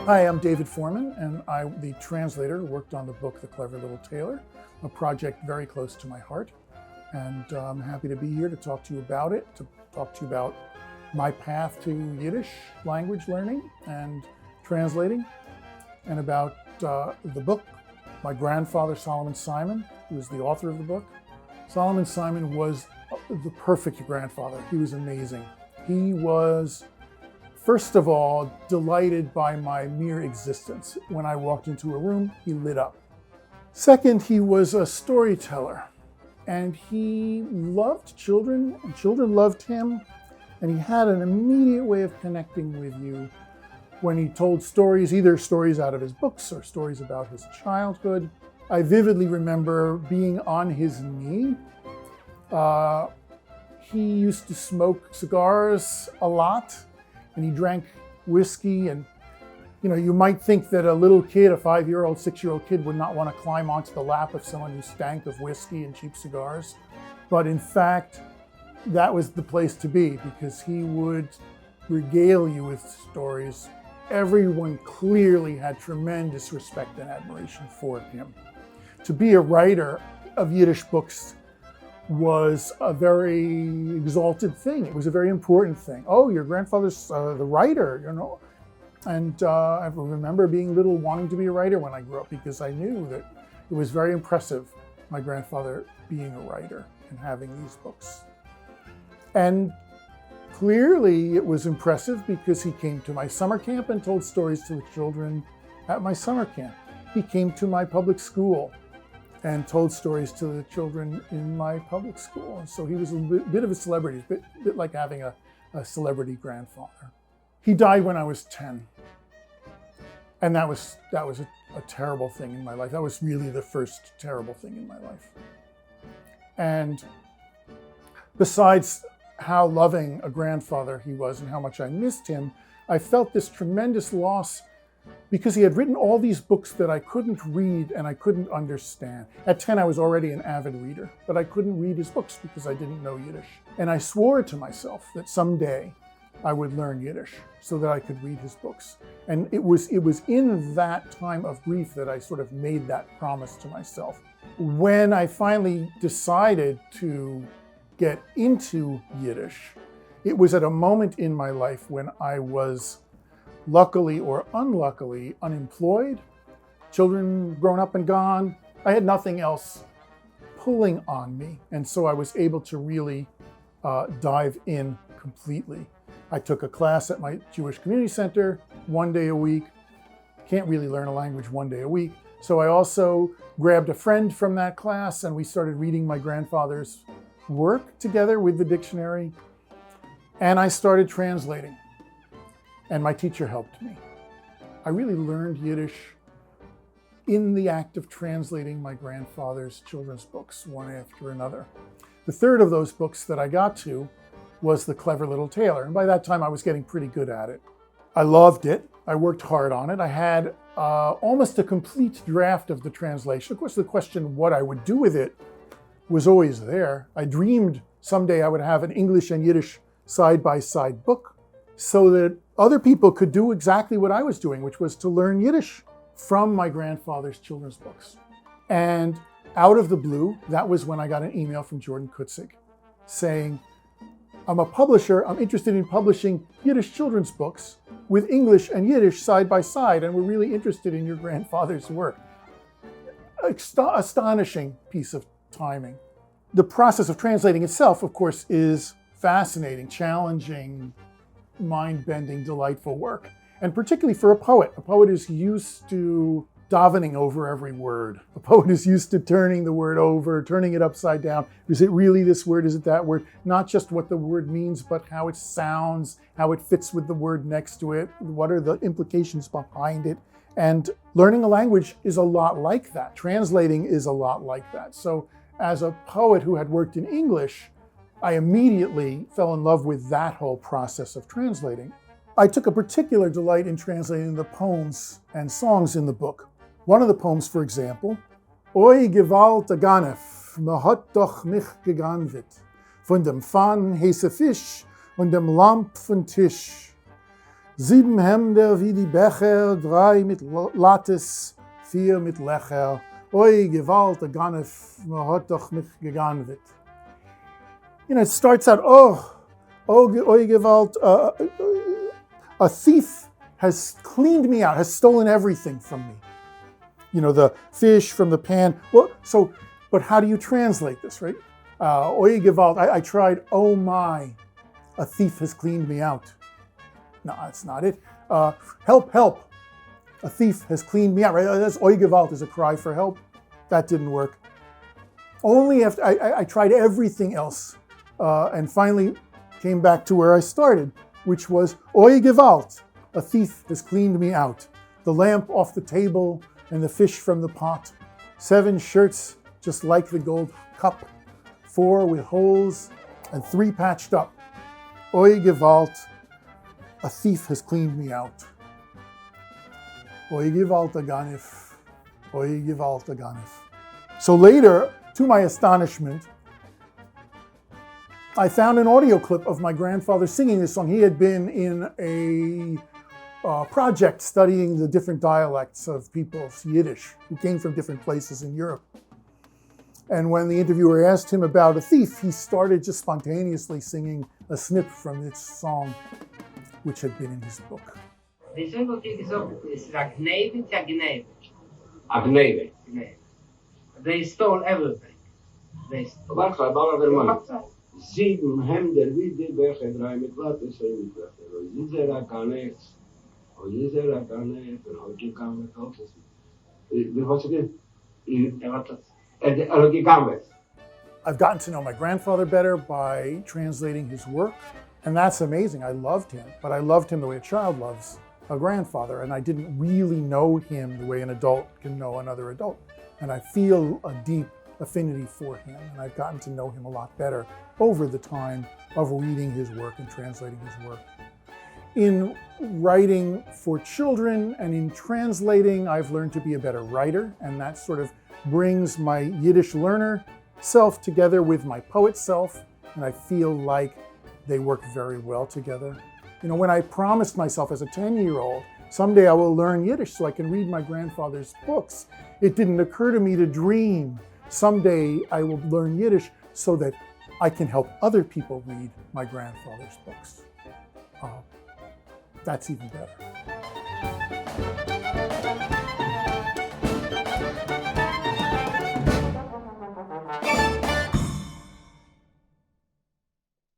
Hi, I'm David Forman, and I'm the translator who worked on the book, The Clever Little Tailor, a project very close to my heart. And I'm happy to be here to talk to you about it, to talk to you about my path to Yiddish language learning and translating, and about the book. My grandfather, Solomon Simon, who is the author of the book. Solomon Simon was the perfect grandfather. He was amazing. He was, first of all, delighted by my mere existence. When I walked into a room, he lit up. Second, he was a storyteller, and he loved children, and children loved him, and he had an immediate way of connecting with you when he told stories, either stories out of his books or stories about his childhood. I vividly remember being on his knee. He used to smoke cigars a lot, and he drank whiskey. And you might think that a little kid, a 5-year-old, 6-year-old kid, would not want to climb onto the lap of someone who stank of whiskey and cheap cigars. But in fact, that was the place to be, because he would regale you with stories. Everyone clearly had tremendous respect and admiration for him. To be a writer of Yiddish books was a very exalted thing. It was a very important thing. Oh, your grandfather's the writer, And I remember being little, wanting to be a writer when I grew up, because I knew that it was very impressive, my grandfather being a writer and having these books. And clearly it was impressive because he came to my summer camp and told stories to the children at my summer camp. He came to my public school and told stories to the children in my public school. And so he was a bit of a celebrity, a bit like having a celebrity grandfather. He died when I was 10. And that was a terrible thing in my life. That was really the first terrible thing in my life. And besides how loving a grandfather he was and how much I missed him, I felt this tremendous loss because he had written all these books that I couldn't read and I couldn't understand. At 10, I was already an avid reader, but I couldn't read his books because I didn't know Yiddish. And I swore to myself that someday I would learn Yiddish so that I could read his books. And it was in that time of grief that I sort of made that promise to myself. When I finally decided to get into Yiddish, it was at a moment in my life when I was, luckily or unluckily, unemployed, children grown up and gone. I had nothing else pulling on me. And so I was able to really dive in completely. I took a class at my Jewish community center 1 day a week. Can't really learn a language 1 day a week. So I also grabbed a friend from that class and we started reading my grandfather's work together with the dictionary. And I started translating. And my teacher helped me. I really learned Yiddish in the act of translating my grandfather's children's books, one after another. The third of those books that I got to was The Clever Little Tailor. And by that time, I was getting pretty good at it. I loved it. I worked hard on it. I had almost a complete draft of the translation. Of course, the question what I would do with it was always there. I dreamed someday I would have an English and Yiddish side-by-side book so that other people could do exactly what I was doing, which was to learn Yiddish from my grandfather's children's books. And out of the blue, that was when I got an email from Jordan Kutzig saying, I'm a publisher, I'm interested in publishing Yiddish children's books with English and Yiddish side by side, and we're really interested in your grandfather's work. Astonishing piece of timing. The process of translating itself, of course, is fascinating, challenging, mind-bending, delightful work. And particularly for a poet. A poet is used to davening over every word. A poet is used to turning the word over, turning it upside down. Is it really this word? Is it that word? Not just what the word means, but how it sounds, how it fits with the word next to it. What are the implications behind it? And learning a language is a lot like that. Translating is a lot like that. So as a poet who had worked in English, I immediately fell in love with that whole process of translating. I took a particular delight in translating the poems and songs in the book. One of the poems, for example, Oi gewalt a ganef, me hat doch mich geganvit. von dem Pfann heiße Fisch und dem Lamp von Tisch. 7 Hemder wie die Becher, 3 mit Lattes, 4 mit Lecher. Oi, Gewalt, der Ganef, man hat doch mich geganvet. You know, it starts out, oi, Gewalt, a thief has cleaned me out, has stolen everything from me. You know, the fish from the pan. Well, but how do you translate this, right? Oi, Gewalt, I tried, oh my, a thief has cleaned me out. No, that's not it. Help, help. A thief has cleaned me out, right? That's Oi Gewalt is a cry for help. That didn't work. Only after I tried everything else and finally came back to where I started, which was Oi Gewalt. A thief has cleaned me out. The lamp off the table and the fish from the pot. 7 shirts just like the gold cup. 4 with holes and 3 patched up. Oi Gewalt. A thief has cleaned me out. Oi Gewalt a Ganef. Oi Gewalt a Ganef. So later, to my astonishment, I found an audio clip of my grandfather singing this song. He had been in a project studying the different dialects of people's Yiddish who came from different places in Europe. And when the interviewer asked him about a thief, he started just spontaneously singing a snip from this song, which had been in his book. Die sind wat ik gesagt, is a gneve, ja gneve. A gneve. They stole everything. Wacht, I bought another one. 7 Hemder wie die Becher, 3 mit Lattes, 4 mit Lecher. Und dieser a Ganef. Und dieser a Ganef. Und heute kam es auch. Wie was again? Heute kam es. I've gotten to know my grandfather better by translating his work, and that's amazing. I loved him, but I loved him the way a child loves a grandfather, and I didn't really know him the way an adult can know another adult. And I feel a deep affinity for him, and I've gotten to know him a lot better over the time of reading his work and translating his work. In writing for children and in translating, I've learned to be a better writer, and that sort of brings my Yiddish learner self together with my poet self, and I feel like they work very well together. You know, when I promised myself as a 10-year-old, someday I will learn Yiddish so I can read my grandfather's books, it didn't occur to me to dream someday I will learn Yiddish so that I can help other people read my grandfather's books. That's even better.